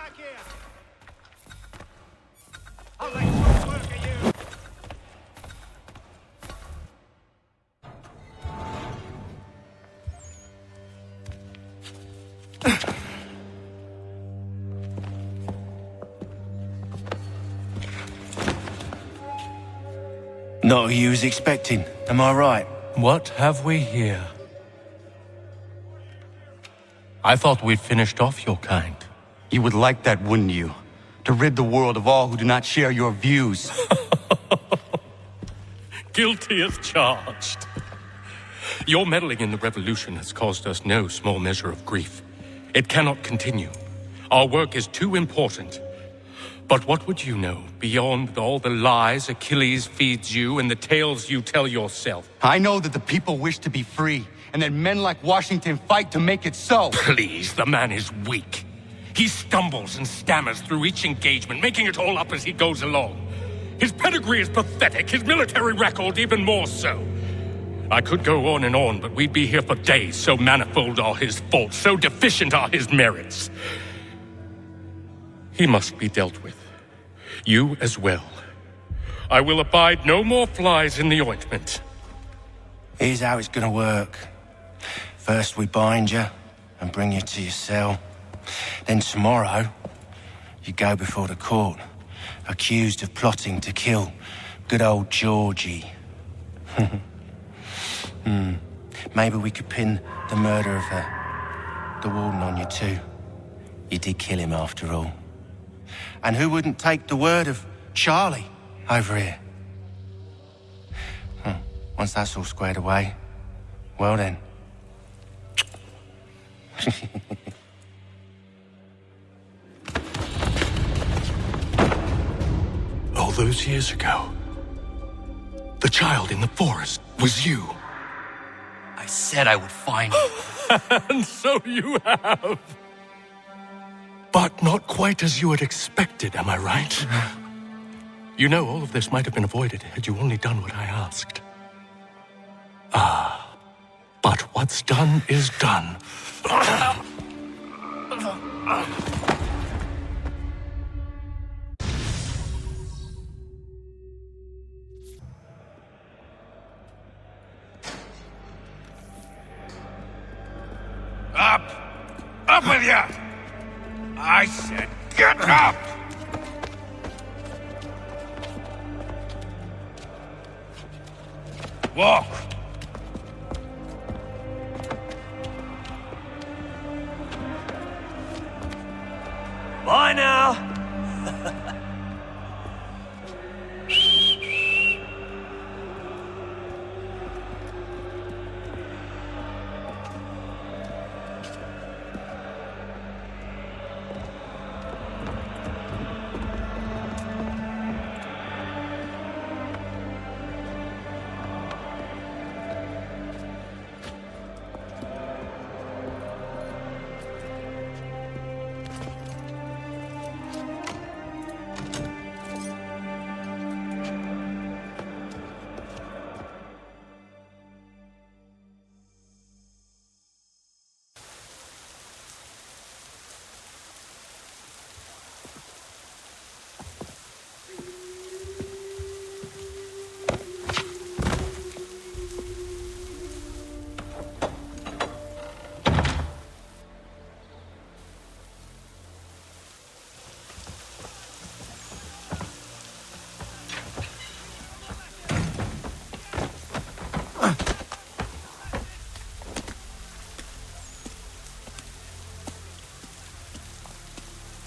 back here! I'll let you work at you! Not who you was expecting, am I right? What have we here? I thought we'd finished off your kind. You would like that, wouldn't you? To rid the world of all who do not share your views. Guilty as charged. Your meddling in the revolution has caused us no small measure of grief. It cannot continue. Our work is too important. But what would you know beyond all the lies Achilles feeds you and the tales you tell yourself? I know that the people wish to be free, and that men like Washington fight to make it so. Please, the man is weak. He stumbles and stammers through each engagement, making it all up as he goes along. His pedigree is pathetic, his military record even more so. I could go on and on, but we'd be here for days, so manifold are his faults, so deficient are his merits. He must be dealt with. You as well. I will abide no more flies in the ointment. Here's how it's gonna work. First we bind you and bring you to your cell. Then tomorrow, you go before the court, accused of plotting to kill good old Georgie. Maybe we could pin the murder of the warden on you too. You did kill him after all. And who wouldn't take the word of Charlie over here? Once that's all squared away, well then. All those years ago, the child in the forest was you. I said I would find you. And so you have. But not quite as you had expected, am I right? You know, all of this might have been avoided had you only done what I asked. But what's done is done. Up! Up with you! I said get up! Walk! Bye now.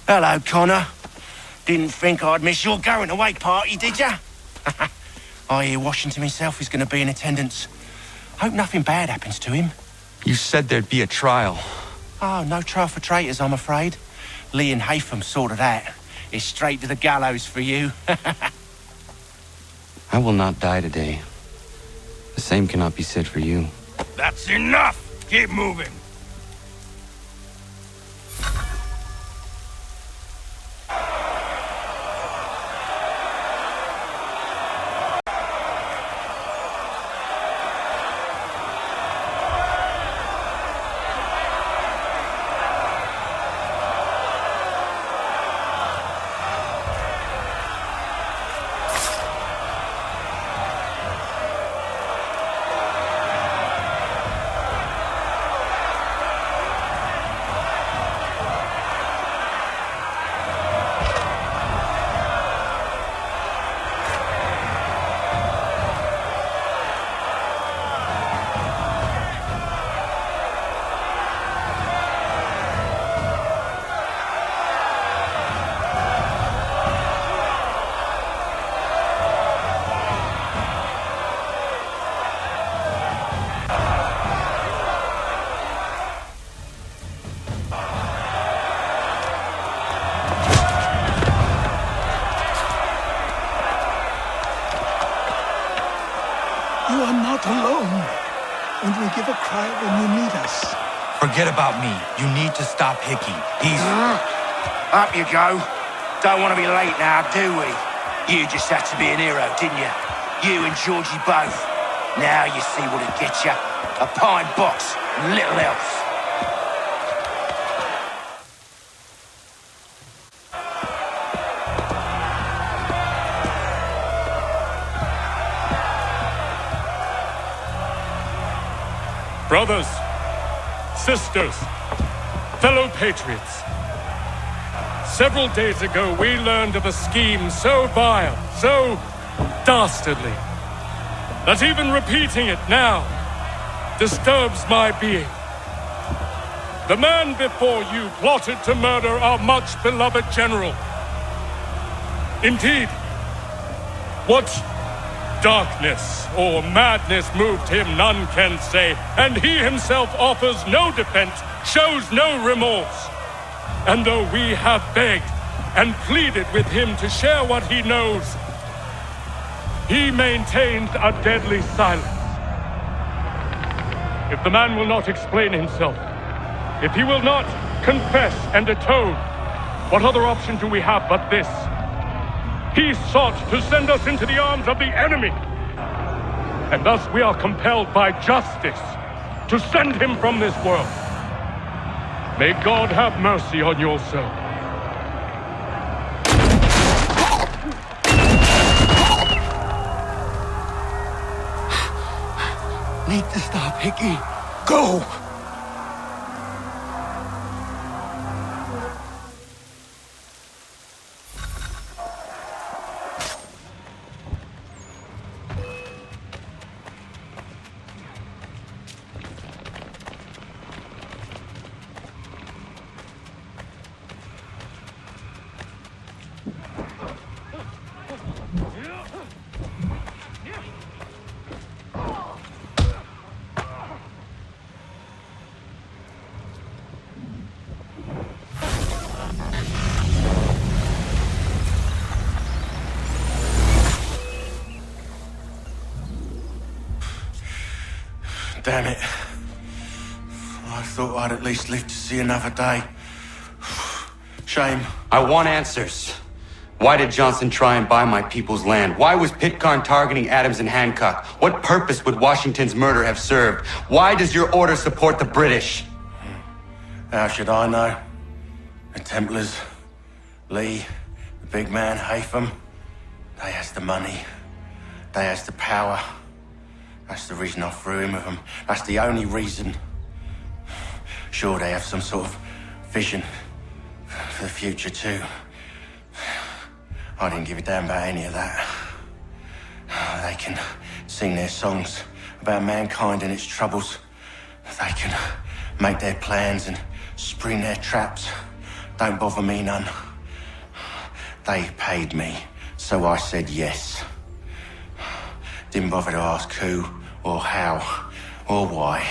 Hello, Connor. Didn't think I'd miss your going away party, did ya? I hear Washington himself is going to be in attendance. Hope nothing bad happens to him. You said there'd be a trial. Oh, no trial for traitors, I'm afraid. Lee and Haytham sorted that. It's straight to the gallows for you. I will not die today. The same cannot be said for you. That's enough! Keep moving! alone, and we give a cry when you need us. Forget about me. You need to stop Hickey. He's... Up you go. Don't want to be late now, do we? You just had to be an hero, didn't you? You and Georgie both. Now you see what'll get you. A pine box, and little else. Brothers, sisters, fellow patriots. Several days ago, we learned of a scheme so vile, so dastardly, that even repeating it now disturbs my being. The man before you plotted to murder our much-beloved general. Indeed, what darkness or madness moved him, none can say, and he himself offers no defense, shows no remorse. And though we have begged and pleaded with him to share what he knows, he maintains a deadly silence. If the man will not explain himself, if he will not confess and atone, what other option do we have but this? He sought to send us into the arms of the enemy. And thus we are compelled by justice to send him from this world. May God have mercy on your soul. Need to stop, Hickey. Go! Damn it. I thought I'd at least live to see another day. Shame. I want answers. Why did Johnson try and buy my people's land? Why was Pitcairn targeting Adams and Hancock? What purpose would Washington's murder have served? Why does your order support the British? How should I know? The Templars, Lee, the big man, Haytham, they has the money. They has the power. That's the reason I threw in with them. That's the only reason. Sure, they have some sort of vision for the future too. I didn't give a damn about any of that. They can sing their songs about mankind and its troubles. They can make their plans and spring their traps. Don't bother me none. They paid me, so I said yes. Didn't bother to ask who, or how, or why.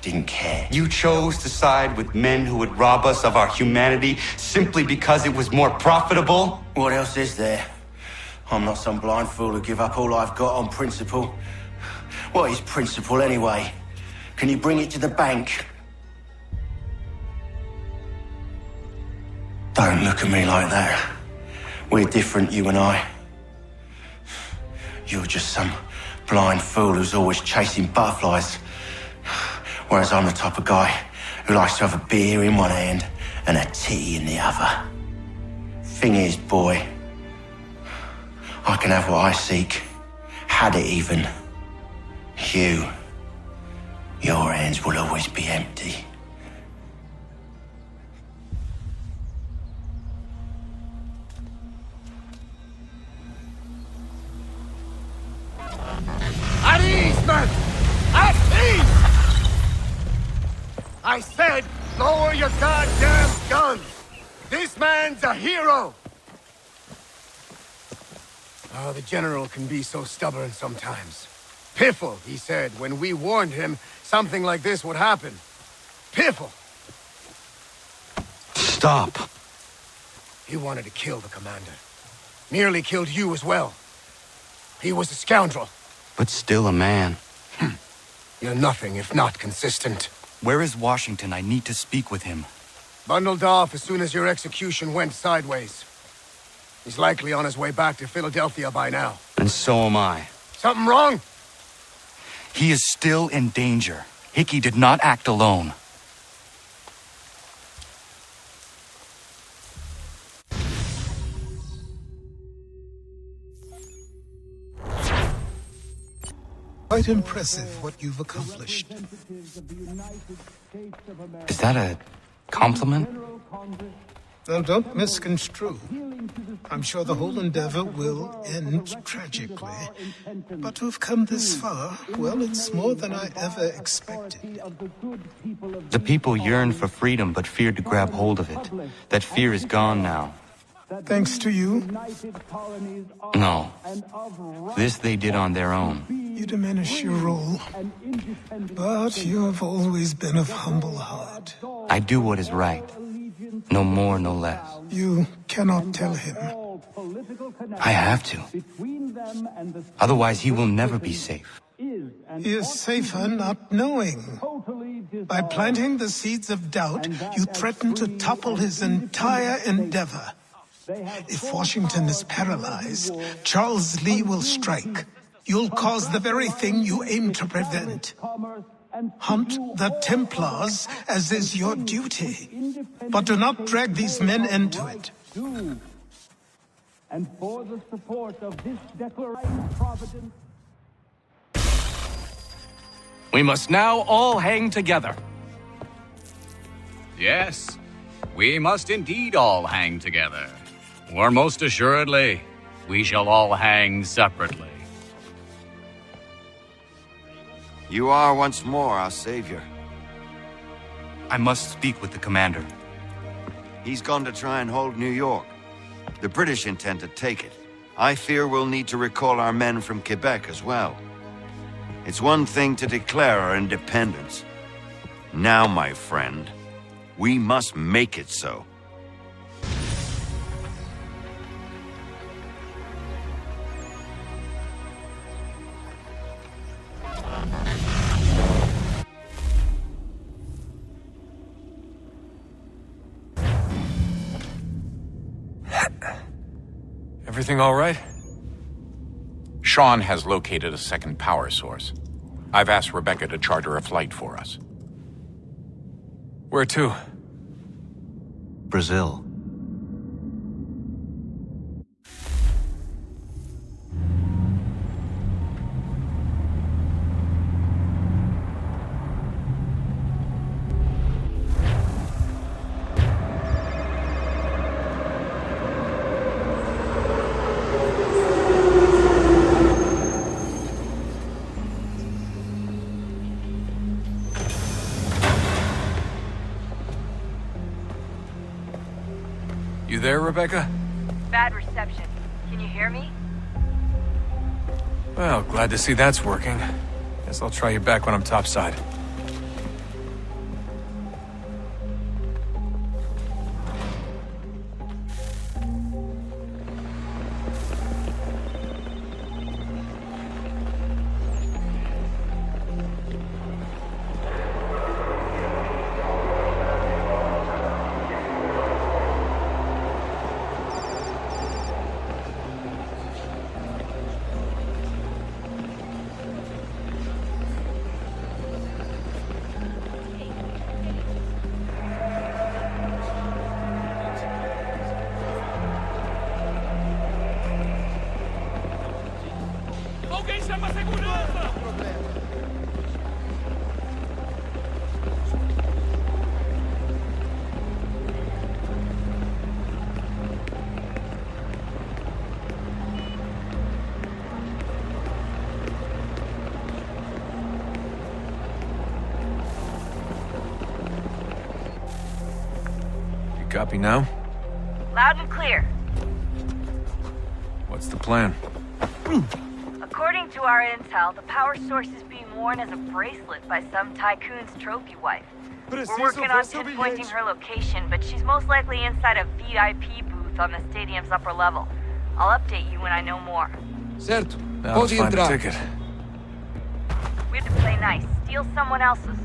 Didn't care. You chose to side with men who would rob us of our humanity simply because it was more profitable? What else is there? I'm not some blind fool who give up all I've got on principle. What is principle anyway? Can you bring it to the bank? Don't look at me like that. We're different, you and I. You're just some blind fool who's always chasing butterflies. Whereas I'm the type of guy who likes to have a beer in one hand and a tea in the other. Thing is, boy, I can have what I seek. Had it even. Your hands will always be empty. At ease, men! At ease! I said, lower your goddamn guns! This man's a hero! Oh, the general can be so stubborn sometimes. Piffle, he said, when we warned him something like this would happen. Piffle! Stop. He wanted to kill the commander. Nearly killed you as well. He was a scoundrel. But still a man. You're nothing if not consistent. Where is Washington? I need to speak with him. Bundled off as soon as your execution went sideways. He's likely on his way back to Philadelphia by now. And so am I. Something wrong? He is still in danger. Hickey did not act alone. Quite impressive what you've accomplished. Is that a compliment? Now, don't misconstrue. I'm sure the whole endeavor will end tragically. But to have come this far, well, it's more than I ever expected. The people yearn for freedom but feared to grab hold of it. That fear is gone now. Thanks to you, No. This they did on their own. you diminish your role. But you have always been of humble heart. I do what is right. No more, no less. You cannot tell him. I have to. Otherwise, he will never be safe. He is safer not knowing. By planting the seeds of doubt, you threaten to topple his entire endeavor. If Washington is paralyzed, Charles Lee will strike. You'll cause the very thing you aim to prevent. Hunt the Templars, as is your duty. But do not drag these men into it. And for the support of this declaration, Providence. We must now all hang together. Yes, we must indeed all hang together. Or most assuredly, we shall all hang separately. You are once more our savior. I must speak with the commander. He's gone to try and hold New York. The British intend to take it. I fear we'll need to recall our men from Quebec as well. It's one thing to declare our independence. Now, my friend, we must make it so. Everything all right? Sean has located a second power source. I've asked Rebecca to charter a flight for us. Where to? Brazil. You there, Rebecca? Bad reception. Can you hear me? Well, glad to see that's working. Guess I'll try you back when I'm topside. Copy now? Loud and clear. What's the plan? According to our intel, the power source is being worn as a bracelet by some tycoon's trophy wife. We're working on pinpointing her location, but she's most likely inside a VIP booth on the stadium's upper level. I'll update you when I know more. Now let's find the ticket. We had to play nice, steal someone else's.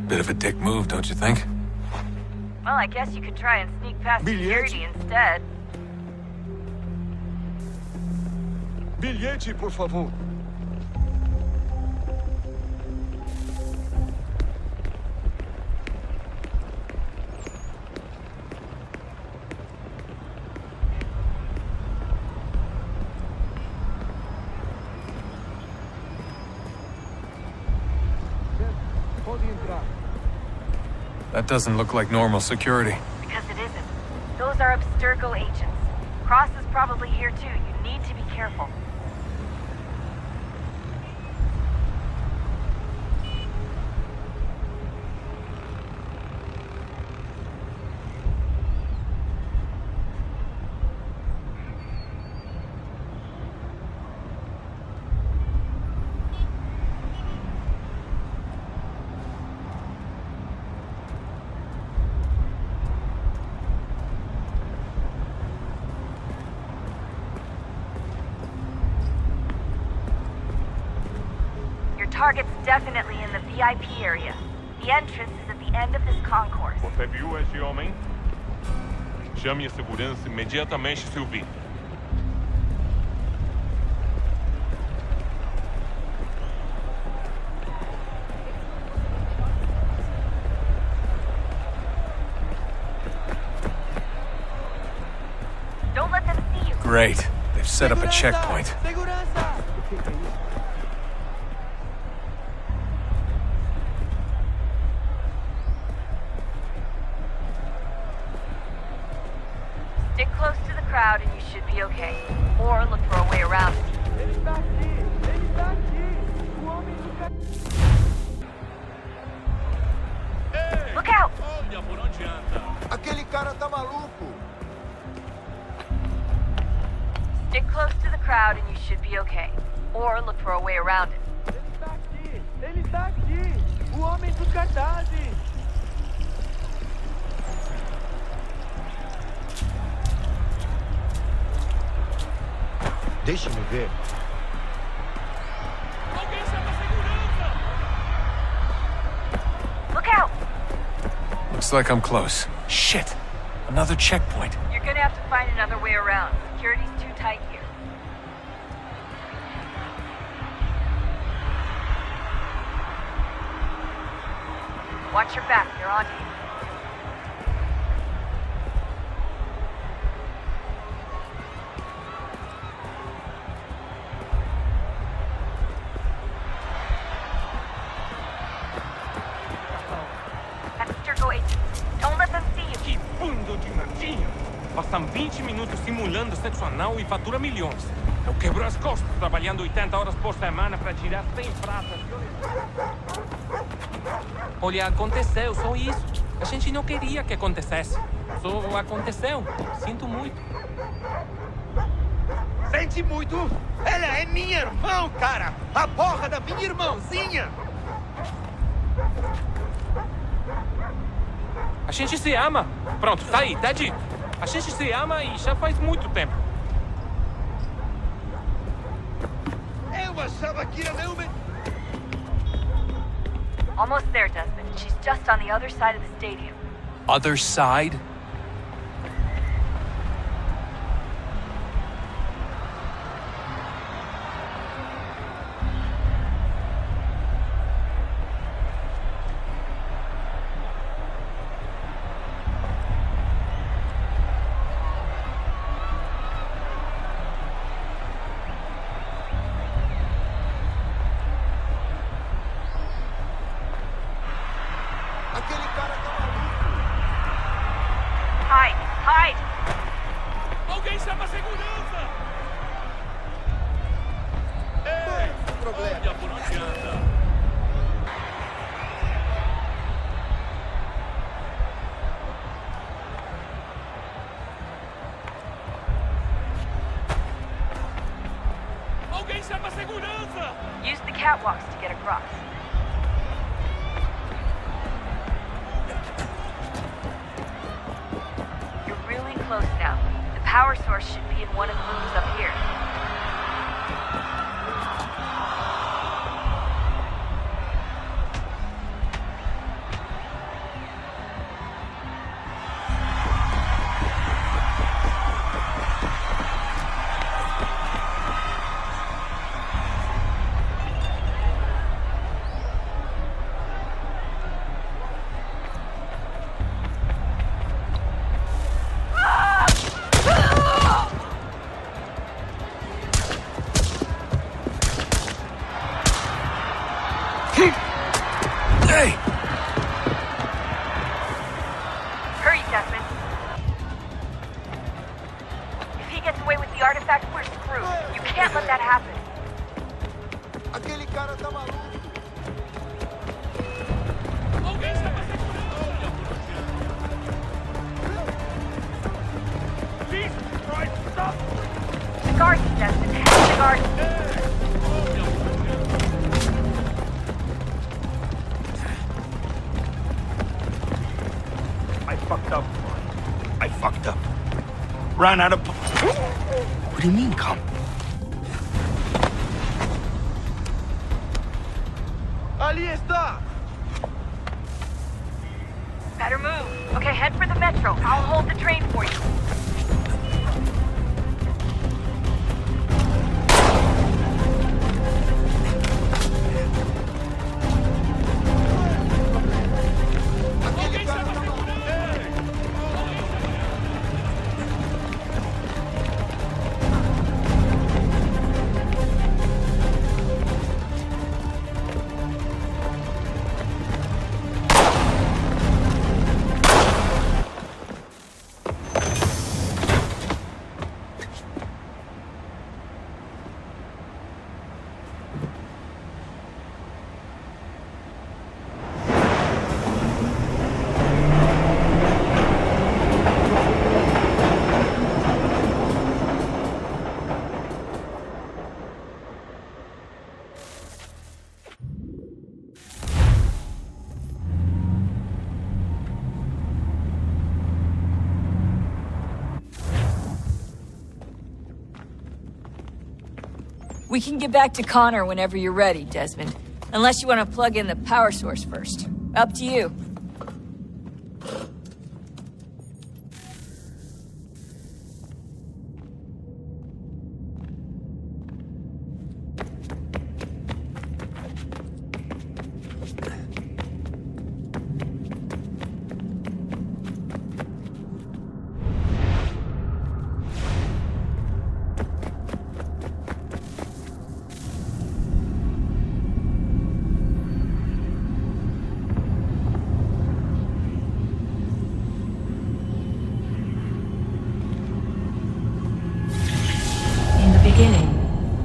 Bit of a dick move, don't you think? Well, I guess you could try and sneak past security instead. Bilhete, por favor. That doesn't look like normal security. Because it isn't. Those are Abstergo agents. Cross is probably here too. You need to be careful. Target's definitely in the VIP area. The entrance is at the end of this concourse. Você viu esse homem? Chame a segurança imediatamente se o vir. Don't let them see you. Great. They've set up a checkpoint. Stick close to the crowd and you should be okay. Or look for a way around it. Look out! Aquele cara tá maluco. Stick close to the crowd and you should be okay. Or look for a way around it. Ele tá aqui! O homem dos cartazes! Deixa-me ver. Alguém chama a segurança! Look out! Looks like I'm close. Shit! Another checkpoint. You're gonna have to find another way around. Security's too tight here. Watch your back, they're on you. Don't let them see you. Que bando de nardinha! Passam 20 minutos simulando sexo anal e fatura milhões. Eu quebro as costas trabalhando 80 horas por semana para tirar 100 pratas. Olha, aconteceu, só isso. A gente não queria que acontecesse. Só aconteceu. Sinto muito. Sente muito? Ela é minha irmã, cara! A porra da minha irmãzinha! A gente se ama. Pronto, tá aí, tá dito. A gente se ama e já faz muito tempo. Eu achava que era uma... Almost there, Desmond. She's just on the other side of the stadium. Other side? Aquele cara tá maluco. Hide! Hide! Alguém chama a segurança! Ei, problema. Olha por onde anda. Alguém chama a segurança! Use the catwalks to get across. You're really close now. The power source should be in one of the rooms up here. away with the artifact, we're screwed. You can't let that happen. Aquele cara tá maluco. Jesus Christ, stop! The garden, Desmond. Head to the garden. I fucked up. I fucked up. Ran out of... What do you mean, come? Ali está! Better move. Okay, head for the metro. I'll hold the train for you. We can get back to Connor whenever you're ready, Desmond. Unless you want to plug in the power source first. Up to you.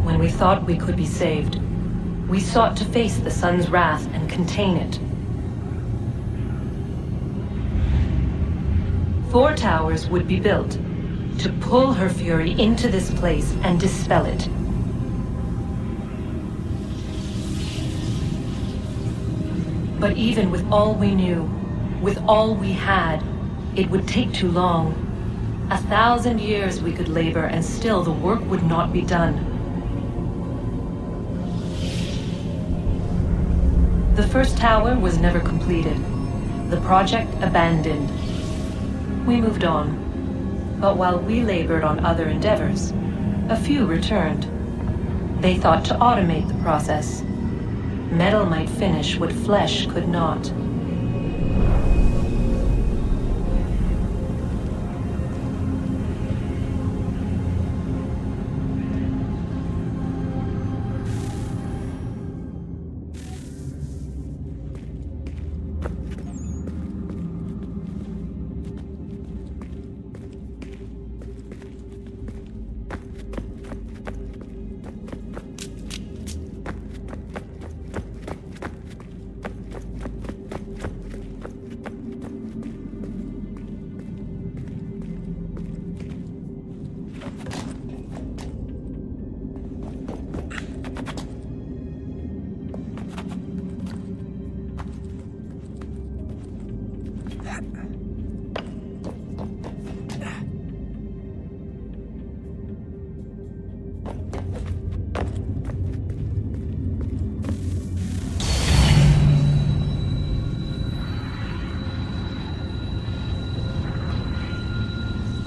When we thought we could be saved, we sought to face the sun's wrath and contain it. 4 towers would be built to pull her fury into this place and dispel it. But even with all we knew, with all we had, it would take too long. 1,000 years we could labor and still the work would not be done. The first tower was never completed. The project abandoned. We moved on. But while we labored on other endeavors, a few returned. They thought to automate the process. Metal might finish what flesh could not.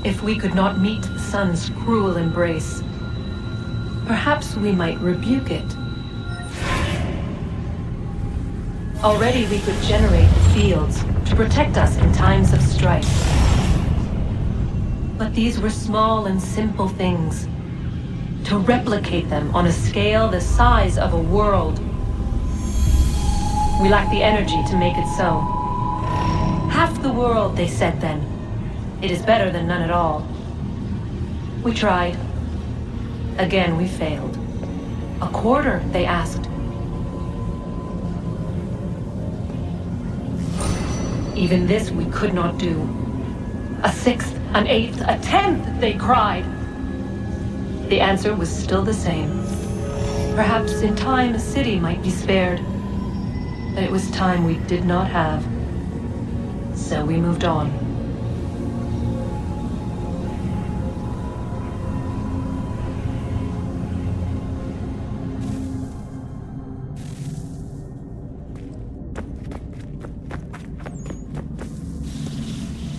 If we could not meet the sun's cruel embrace, perhaps we might rebuke it. Already we could generate the fields to protect us in times of strife. But these were small and simple things. To replicate them on a scale the size of a world, we lack the energy to make it so. Half the world, they said then. It is better than none at all. We tried. Again, we failed. A quarter, they asked. Even this we could not do. A sixth, an eighth, a tenth, they cried. The answer was still the same. Perhaps in time a city might be spared. But it was time we did not have. So we moved on.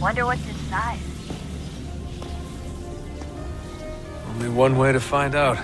Wonder what's inside. Only one way to find out.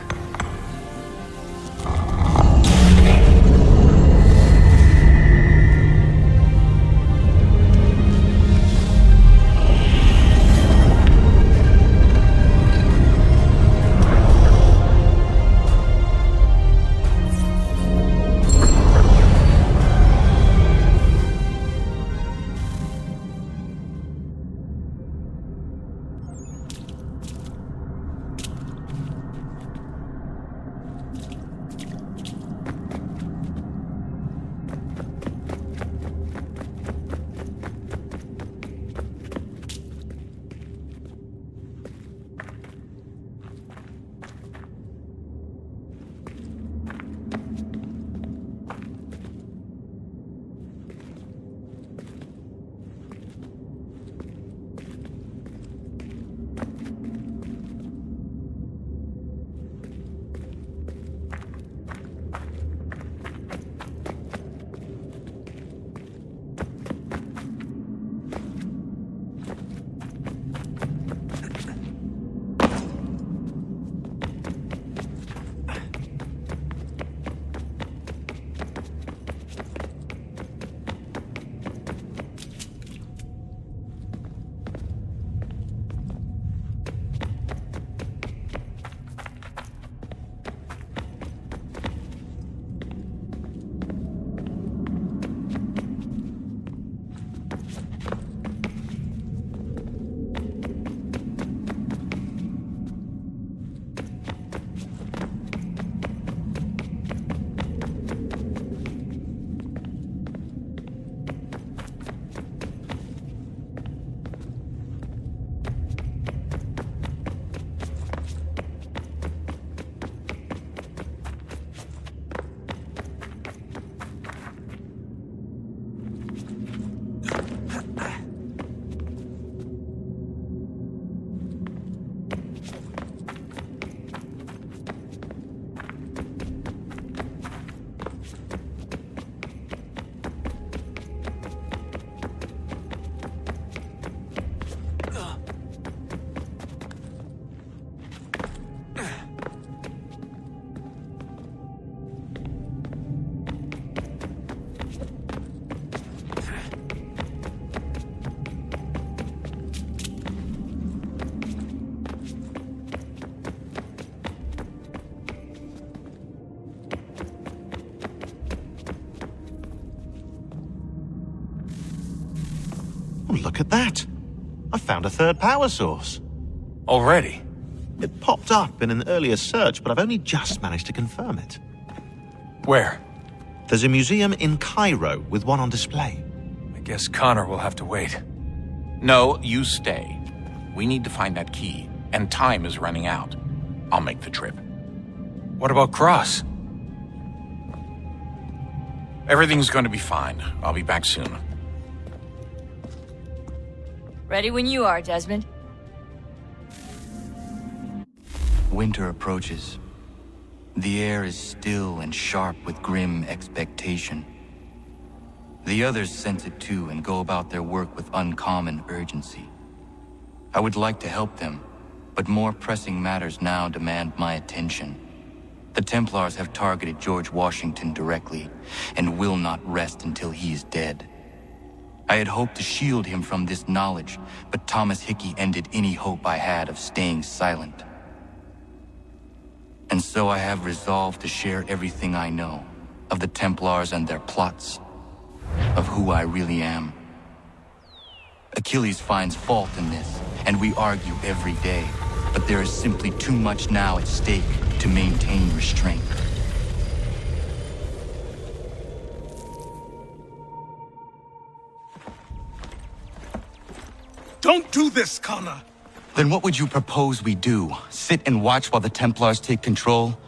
Look at that. I found a third power source. Already? It popped up in an earlier search, but I've only just managed to confirm it. Where? There's a museum in Cairo with one on display. I guess Connor will have to wait. No, you stay. We need to find that key, and time is running out. I'll make the trip. What about Cross? Everything's going to be fine. I'll be back soon. Ready when you are, Desmond. Winter approaches. The air is still and sharp with grim expectation. The others sense it too and go about their work with uncommon urgency. I would like to help them, but more pressing matters now demand my attention. The Templars have targeted George Washington directly, and will not rest until he is dead. I had hoped to shield him from this knowledge, but Thomas Hickey ended any hope I had of staying silent. And so I have resolved to share everything I know of the Templars and their plots, of who I really am. Achilles finds fault in this, and we argue every day, but there is simply too much now at stake. to maintain restraint. Don't do this, Connor! Then what would you propose we do? Sit and watch while the Templars take control?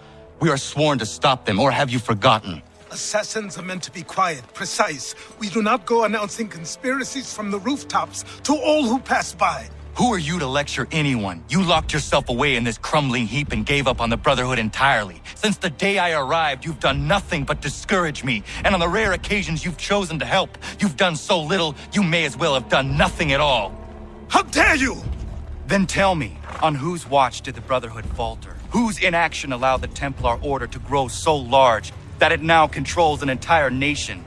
We are sworn to stop them, or have you forgotten? Assassins are meant to be quiet, precise. We do not go announcing conspiracies from the rooftops to all who pass by. Who are you to lecture anyone? You locked yourself away in this crumbling heap and gave up on the Brotherhood entirely. Since the day I arrived, you've done nothing but discourage me. And on the rare occasions you've chosen to help, you've done so little, you may as well have done nothing at all. How dare you! Then tell me, on whose watch did the Brotherhood falter? Whose inaction allowed the Templar Order to grow so large that it now controls an entire nation?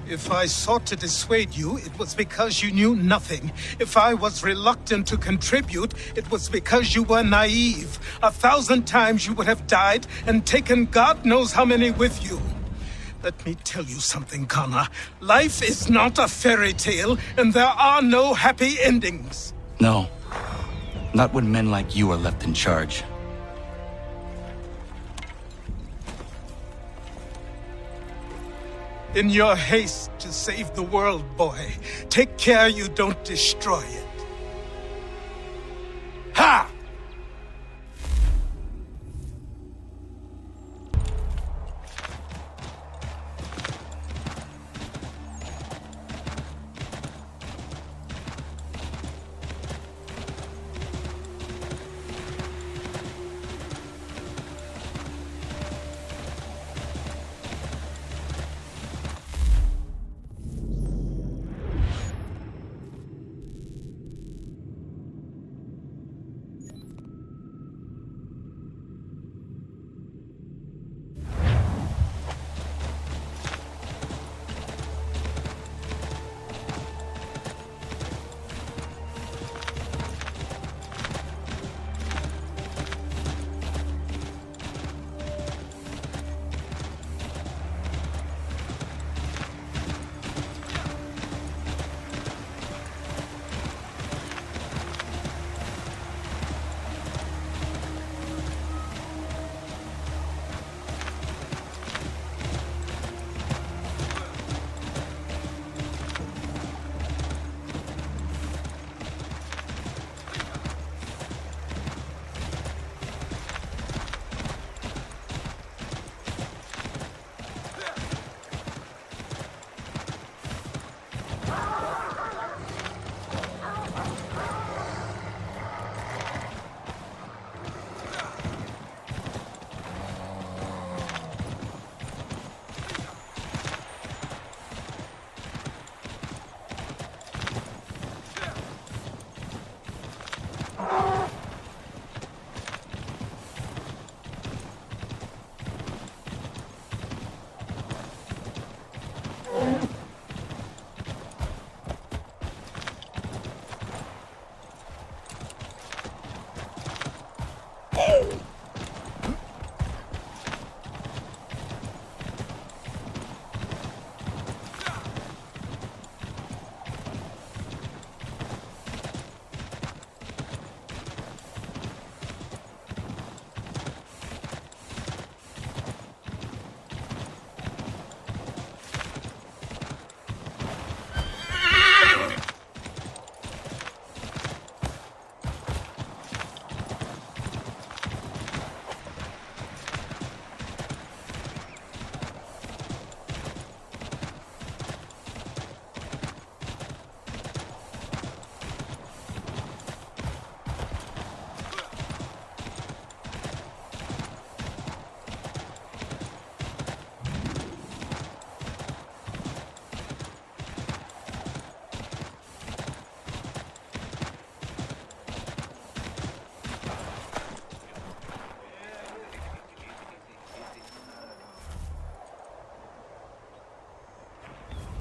If I sought to dissuade you, it was because you knew nothing. If I was reluctant to contribute, it was because you were naive. 1,000 times you would have died and taken God knows how many with you. Let me tell you something, Connor. Life is not a fairy tale, and there are no happy endings. No. Not when men like you are left in charge. In your haste to save the world, boy, take care you don't destroy it. Ha!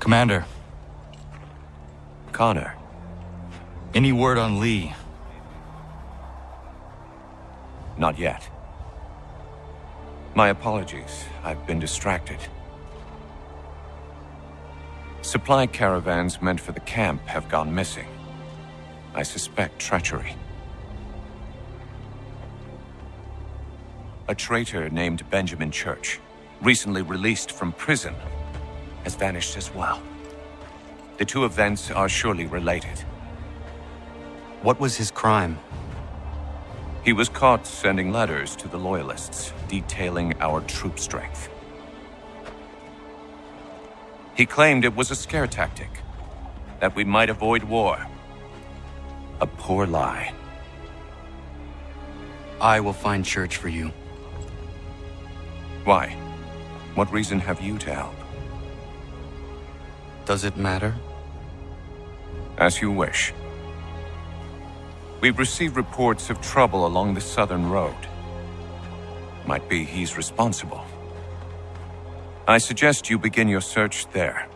Commander. Connor. Any word on Lee? Not yet. My apologies. I've been distracted. Supply caravans meant for the camp have gone missing. I suspect treachery. A traitor named Benjamin Church, recently released from prison, has vanished as well. The two events are surely related. What was his crime? He was caught sending letters to the Loyalists, detailing our troop strength. He claimed it was a scare tactic, that we might avoid war. A poor lie. I will find Church for you. Why? What reason have you to help? Does it matter? As you wish. We've received reports of trouble along the southern road. Might be he's responsible. I suggest you begin your search there.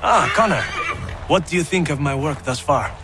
Ah, Connor. What do you think of my work thus far?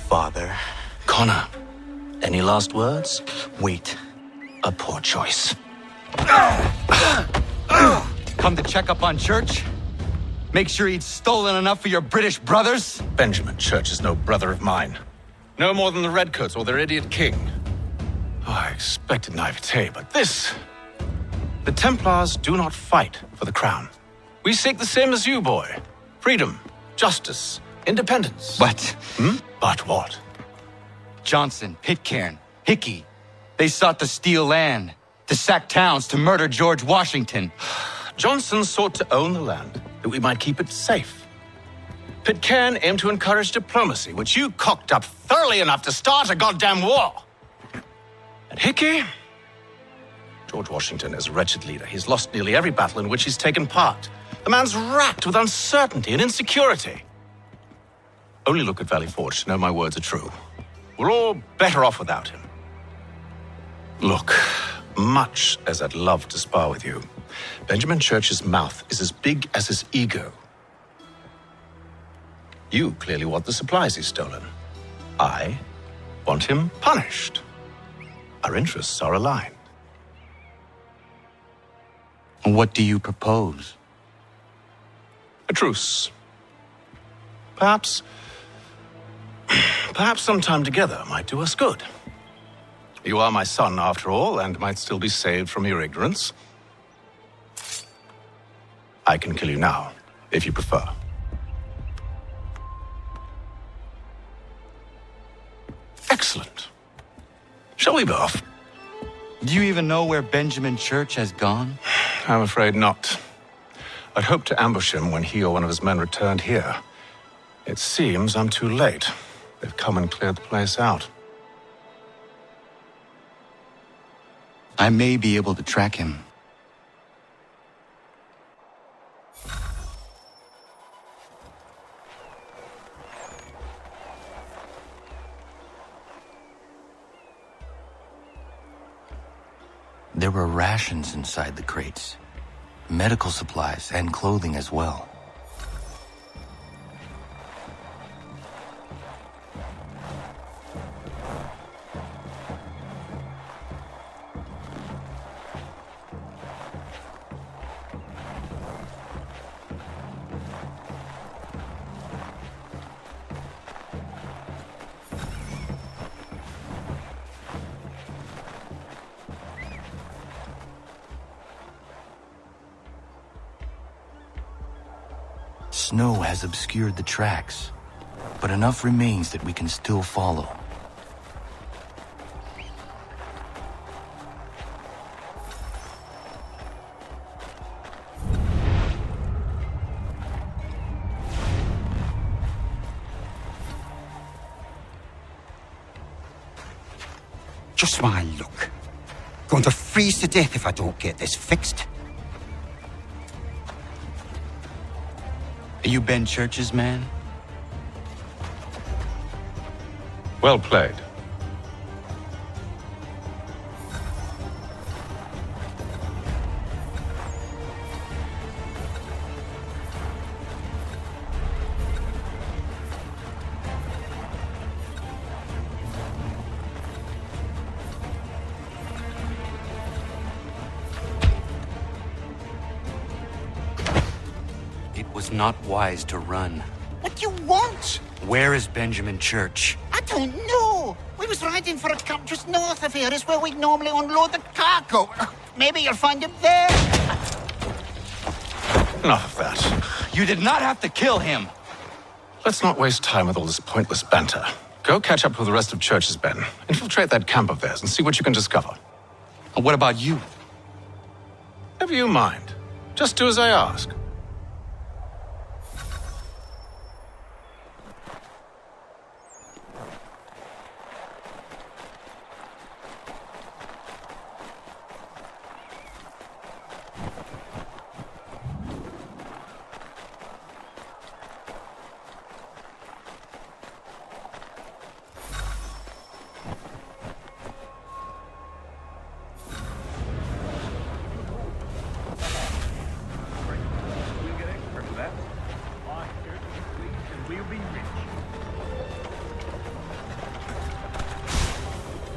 Father. Connor, any last words? Wait. A poor choice. Come to check up on Church? Make sure he'd stolen enough for your British brothers? Benjamin Church is no brother of mine. No more than the Redcoats or their idiot king. Oh, I expected naivete, but this... The Templars do not fight for the crown. We seek the same as you, boy. Freedom, justice, independence. But... But what? Johnson, Pitcairn, Hickey. They sought to steal land, to sack towns, to murder George Washington. Johnson sought to own the land, that we might keep it safe. Pitcairn aimed to encourage diplomacy, which you cocked up thoroughly enough to start a goddamn war. And Hickey? George Washington is a wretched leader. He's lost nearly every battle in which he's taken part. The man's racked with uncertainty and insecurity. Only look at Valley Forge to know my words are true. We're all better off without him. Look, much as I'd love to spar with you, Benjamin Church's mouth is as big as his ego. You clearly want the supplies he's stolen. I want him punished. Our interests are aligned. What do you propose? A truce. Perhaps some time together might do us good. You are my son, after all, and might still be saved from your ignorance. I can kill you now, if you prefer. Excellent. Shall we be off? Do you even know where Benjamin Church has gone? I'm afraid not. I'd hoped to ambush him when he or one of his men returned here. It seems I'm too late. They've come and cleared the place out. I may be able to track him. There were rations inside the crates. Medical supplies and clothing as well. Snow has obscured the tracks, but enough remains that we can still follow. Just my luck. Going to freeze to death if I don't get this fixed. Are you Ben Church's man? Well played. It was not wise to run. What do you want? Where is Benjamin Church? I don't know. We was riding for a camp just north of here. Is where we'd normally unload the cargo. Maybe you'll find him there. Enough of that. You did not have to kill him. Let's not waste time with all this pointless banter. Go catch up with the rest of Church's men. Infiltrate that camp of theirs and see what you can discover. And what about you? Never you mind. Just do as I ask.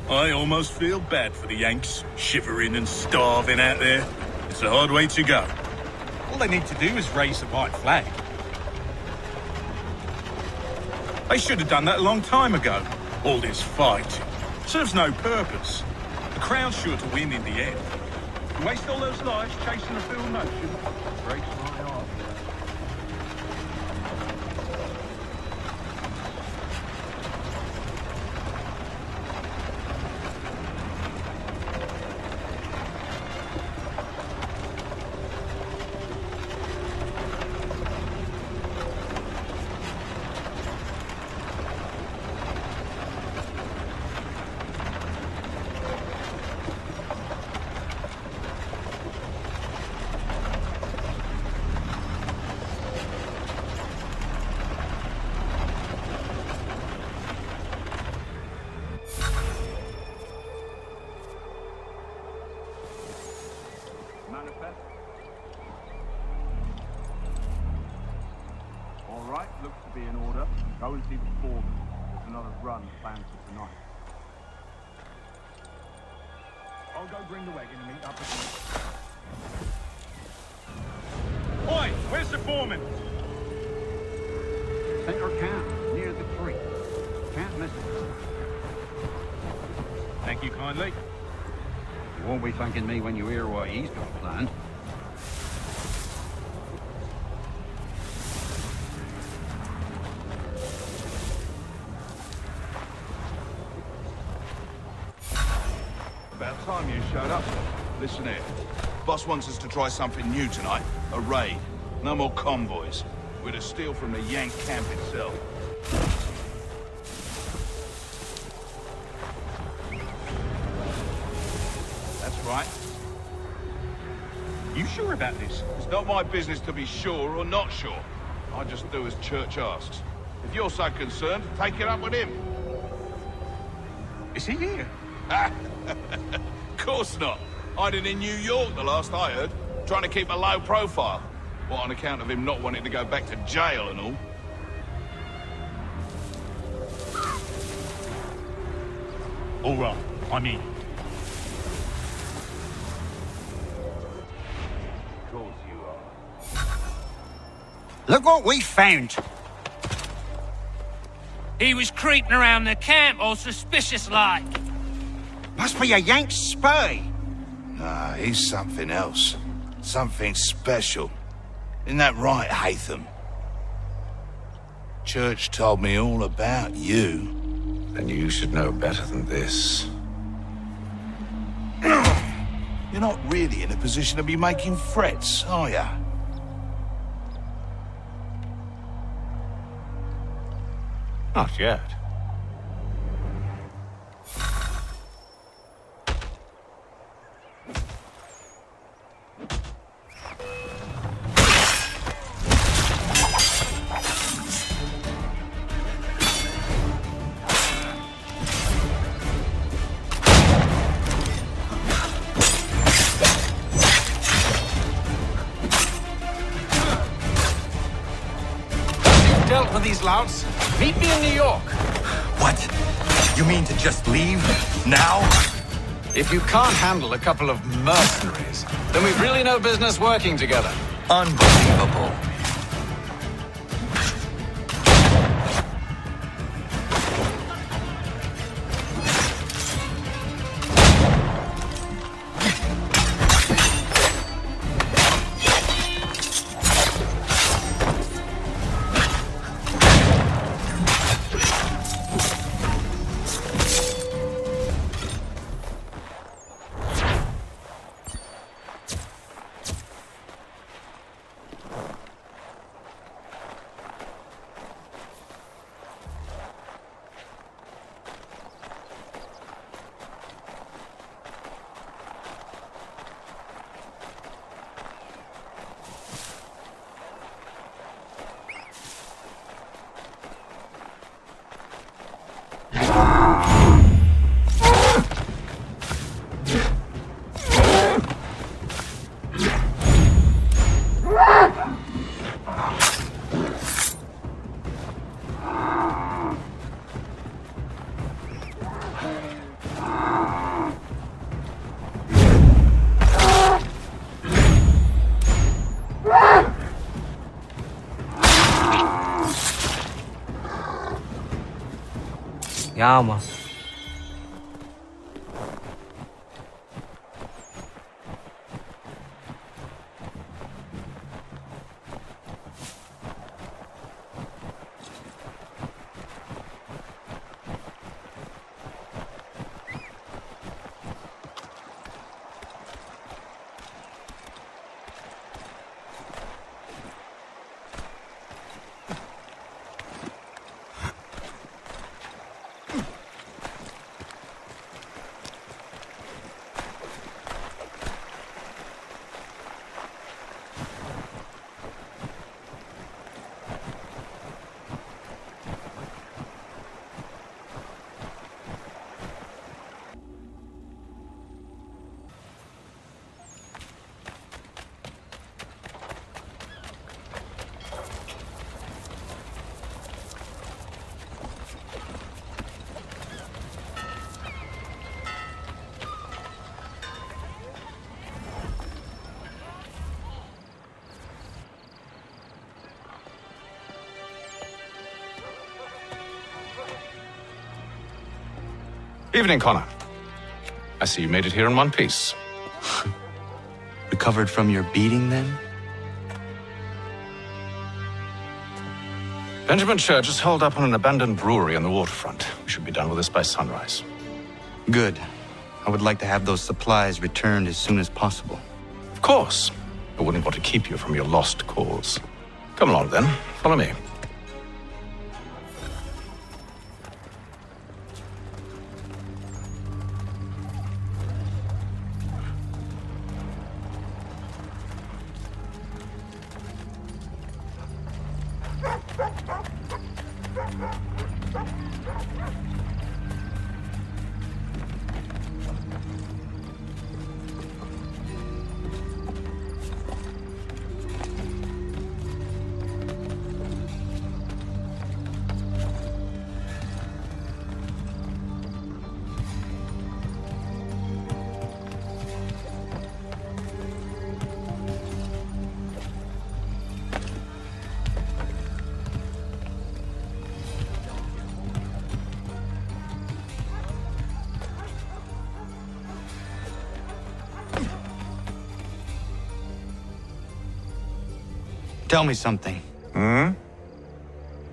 I almost feel bad for the Yanks, shivering and starving out there. It's a hard way to go. All they need to do is raise the white flag. They should have done that a long time ago. All this fighting serves no purpose. The Crown's sure to win in the end. To waste all those lives chasing a field notion breaks my heart. Looks to be in order. Go and see the foreman. There's another run planned for tonight. I'll go bring the wagon and meet up with you. Oi! Where's the foreman? Center camp, near the creek. Can't miss it. Thank you kindly. You won't be thanking me when you hear what he's got planned. About time you showed up. Listen here. Boss wants us to try something new tonight. A raid. No more convoys. We're to steal from the Yank camp itself. That's right. You sure about this? It's not my business to be sure or not sure. I just do as Church asks. If you're so concerned, take it up with him. Is he here? Of course not. Hiding in New York, the last I heard. Trying to keep a low profile. What, on account of him not wanting to go back to jail and all? All right, I'm in. Look what we found. He was creeping around the camp, all suspicious-like. Must be a Yank spy. Nah, he's something else. Something special. Isn't that right, Hatham? Church told me all about you. Then you should know better than this. You're not really in a position to be making threats, are ya? Not yet. Dealt with these louts. Meet me in New York. What? You mean to just leave? Now? If you can't handle a couple of mercenaries, then we've really no business working together. Unbelievable. Ja, man. Evening, Connor. I see you made it here in one piece. Recovered from your beating, then? Benjamin Church is holed up on an abandoned brewery on the waterfront. We should be done with this by sunrise. Good. I would like to have those supplies returned as soon as possible. Of course. I wouldn't want to keep you from your lost cause. Come along, then. Follow me. Tell me something.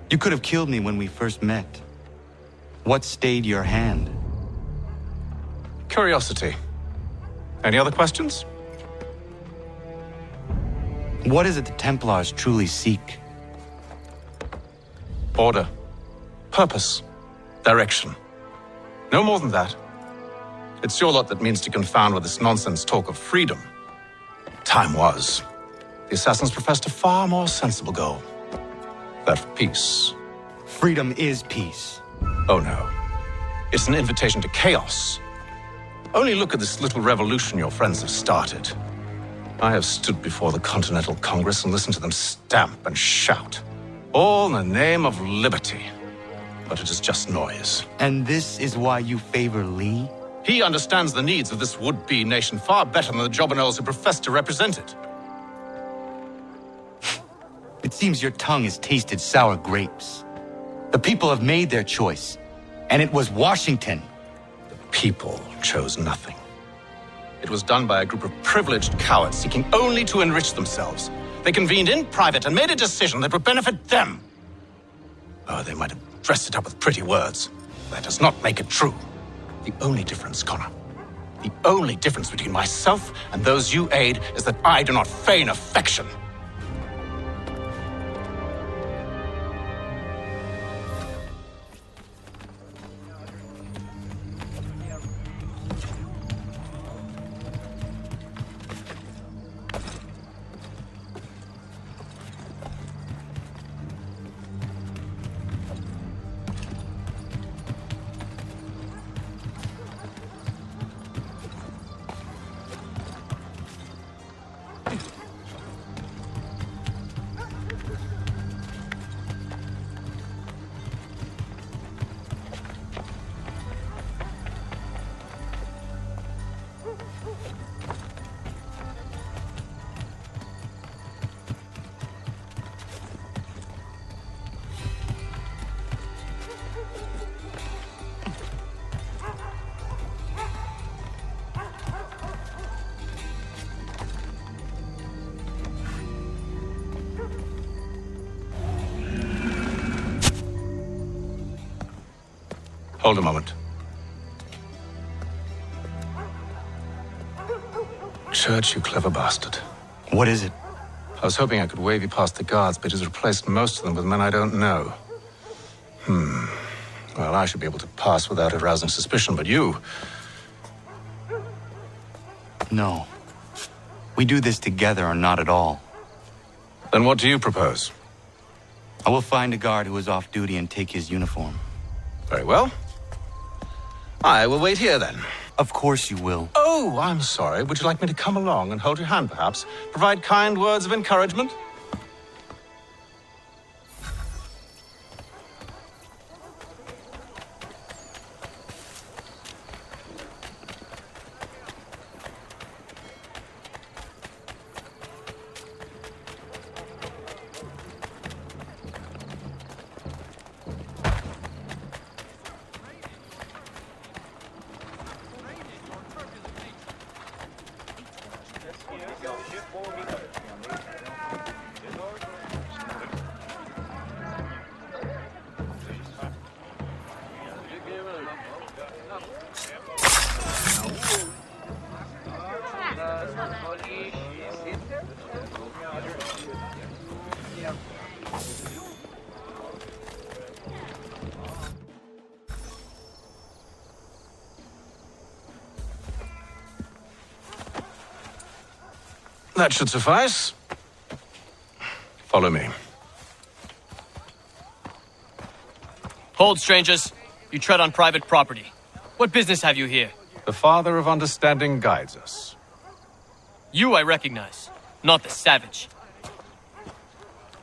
You could have killed me when we first met. What stayed your hand? Curiosity. Any other questions? What is it the Templars truly seek? Order. Purpose. Direction. No more than that. It's your lot that means to confound with this nonsense talk of freedom. Time was. The assassins professed a far more sensible goal. That of peace. Freedom is peace. Oh no. It's an invitation to chaos. Only look at this little revolution your friends have started. I have stood before the Continental Congress and listened to them stamp and shout. All in the name of liberty. But it is just noise. And this is why you favor Lee? He understands the needs of this would-be nation far better than the jobberknolls who profess to represent it. It seems your tongue has tasted sour grapes. The people have made their choice, and it was Washington. The people chose nothing. It was done by a group of privileged cowards seeking only to enrich themselves. They convened in private and made a decision that would benefit them. Oh, they might have dressed it up with pretty words. That does not make it true. The only difference, Connor, the only difference between myself and those you aid is that I do not feign affection. Hold a moment. Church, you clever bastard. What is it? I was hoping I could wave you past the guards, but he's replaced most of them with men I don't know. Well, I should be able to pass without arousing suspicion, but you... No. We do this together or not at all. Then what do you propose? I will find a guard who is off duty and take his uniform. Very well. I will wait here, then. Of course you will. Oh, I'm sorry. Would you like me to come along and hold your hand, perhaps? Provide kind words of encouragement? That should suffice. Follow me. Hold, strangers. You tread on private property. What business have you here? The Father of Understanding guides us. You I recognize, not the savage.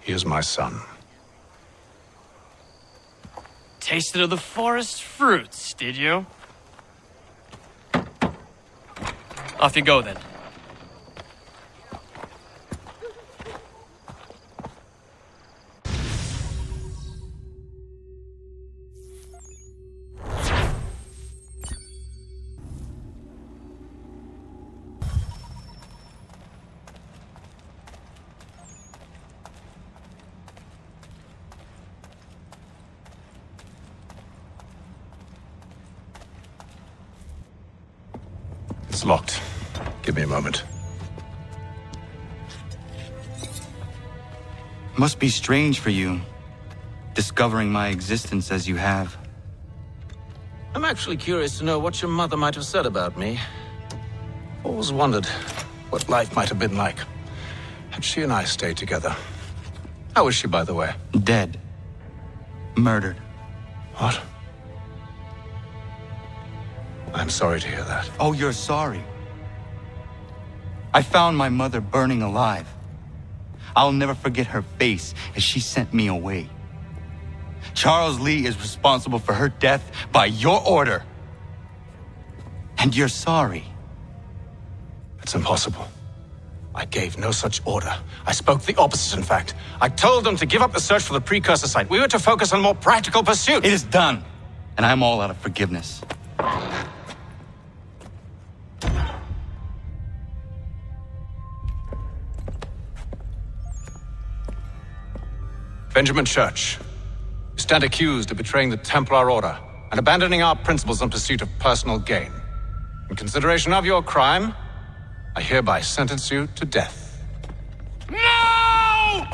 He is my son. Tasted of the forest fruits, did you? Off you go, then. It's locked. Give me a moment. Must be strange for you, discovering my existence as you have. I'm actually curious to know what your mother might have said about me. Always wondered what life might have been like had she and I stayed together. How is she, by the way? Dead. Murdered. What? I'm sorry to hear that. Oh, you're sorry. I found my mother burning alive. I'll never forget her face as she sent me away. Charles Lee is responsible for her death by your order. And you're sorry. It's impossible. I gave no such order. I spoke the opposite, in fact. I told them to give up the search for the precursor site. We were to focus on more practical pursuits. It is done, and I'm all out of forgiveness. Benjamin Church, you stand accused of betraying the Templar Order and abandoning our principles in pursuit of personal gain. In consideration of your crime, I hereby sentence you to death. No!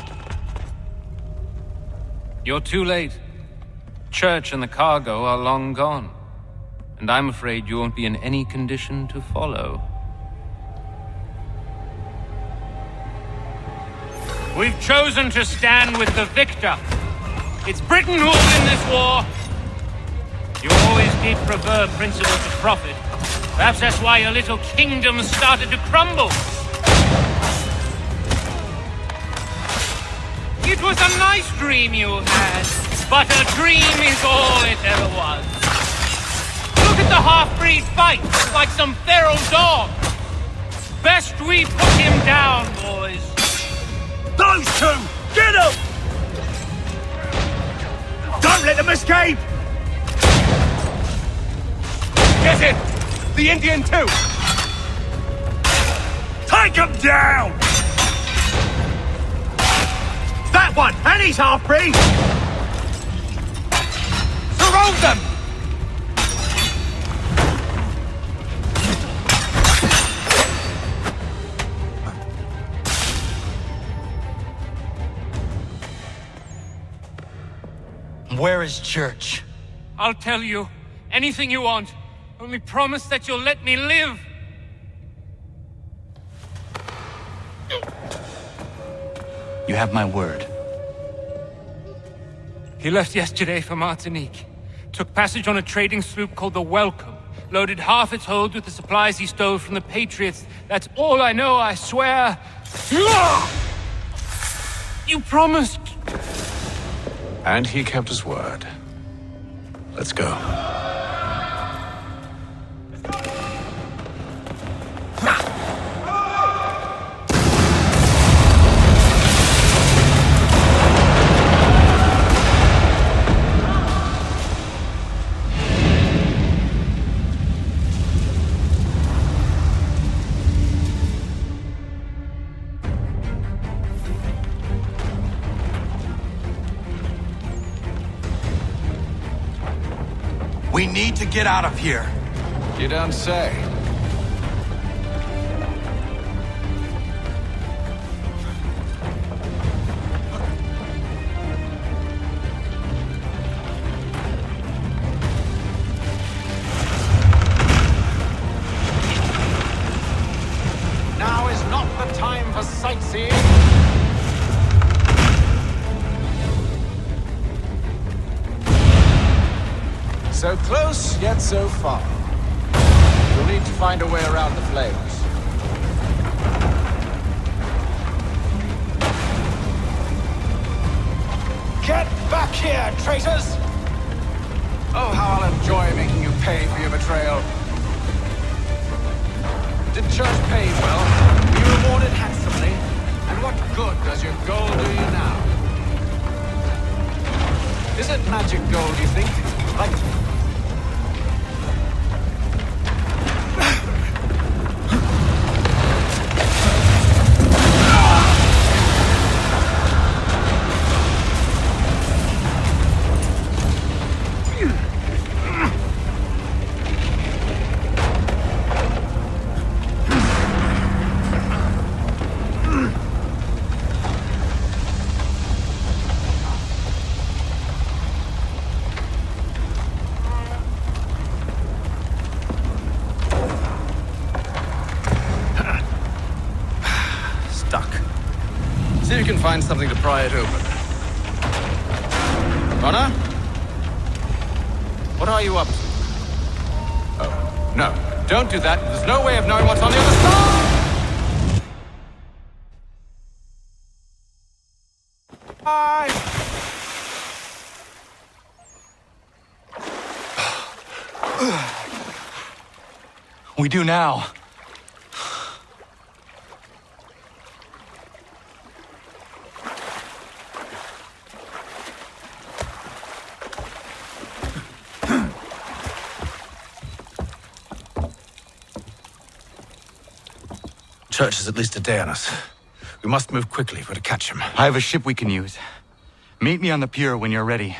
You're too late. Church and the cargo are long gone, and I'm afraid you won't be in any condition to follow. We've chosen to stand with the victor. It's Britain who'll win this war. You always did prefer principle to profit. Perhaps that's why your little kingdom started to crumble. It was a nice dream you had, but a dream is all it ever was. Look at the half-breed fight, like some feral dog. Best we put him down, boys. Those two! Get them! Don't let them escape! Get it! The Indian too! Take him down! That one! And he's half-breed! Surround them! Where is Church? I'll tell you. Anything you want. Only promise that you'll let me live. You have my word. He left yesterday for Martinique. Took passage on a trading sloop called the Welcome. Loaded half its hold with the supplies he stole from the Patriots. That's all I know, I swear. You promised. And he kept his word. Let's go. We need to get out of here. You don't say. Now is not the time for sightseeing. So close, yet so far. You'll need to find a way around the flames. Get back here, traitors! Oh, how I'll enjoy making you pay for your betrayal. Did Church pay well? Were you rewarded handsomely? And what good does your gold do you now? Is it magic gold, you think? Like... find something to pry it open. Connor? What are you up to? Oh, no. Don't do that. There's no way of knowing what's on the other side! We do now. Church is at least a day on us. We must move quickly if we're to catch him. I have a ship we can use. Meet me on the pier when you're ready.